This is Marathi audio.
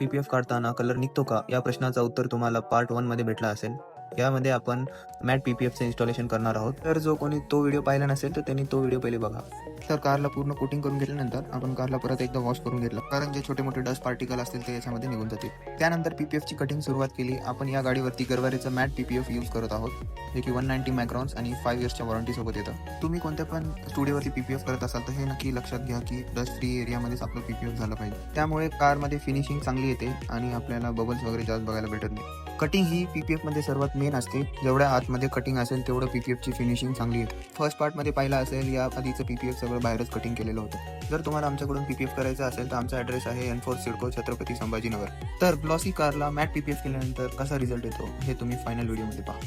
पीपीएफ काढताना कलर निघतो का या प्रश्नाचं उत्तर तुम्हाला पार्ट 1 मध्ये भेटला असेल. यामध्ये आपण मॅट पीपीएफचे इन्स्टॉलेशन करणार आहोत. तर जो कोणी तो व्हिडिओ पाहिला नसेल तर त्यांनी तो व्हिडिओ पहिले बघा. तर कारला पूर्ण कोटिंग करून घेतल्यानंतर आपण कारला परत एकदा वॉश करून घेतलं, कारण जे छोटे मोठे डस्ट पार्टिकल असतील ते याच्यामध्ये निघून जातील. त्यानंतर पीपीएफची कटिंग सुरुवात केली. आपण या गाडीवरती गरवारेचं मॅट पीपीएफ यूज करत आहोत, जे की 190 मायक्रॉन्स आणि 5 इयर्सच्या वॉरंटी सोबत येतं. तुम्ही कोणत्या पण स्टुडिओवरती पीपीएफ करत असाल तर हे नक्की लक्षात घ्या की डस्ट फ्री एरियामध्येच आपलं पीपीएफ झालं पाहिजे. त्यामुळे कारमध्ये फिनिशिंग चांगली येते आणि आपल्याला बबल्स वगैरे जास्त बघायला भेटत नाही. कटिंग ही पीपीएफ मध्ये सर्वात मेन असते. जेवढ्या आतमध्ये कटिंग असेल तेवढं पीपीएफची फिनिशिंग चांगली येते. फर्स्ट पार्टमध्ये पाहिला असेल, या आधीचं पीपीएफ सगळं बाहेरच कटिंग केलेलं होतं. जर तुम्हाला आमच्याकडून पीपीएफ करायचं असेल तर आमचा ॲड्रेस आहे N4 सिडको, छत्रपती संभाजीनगर. तर ग्लॉसी कारला मॅट पीपीएफ केल्यानंतर कसा रिझल्ट येतो हे तुम्ही फायनल व्हिडिओमध्ये पहा.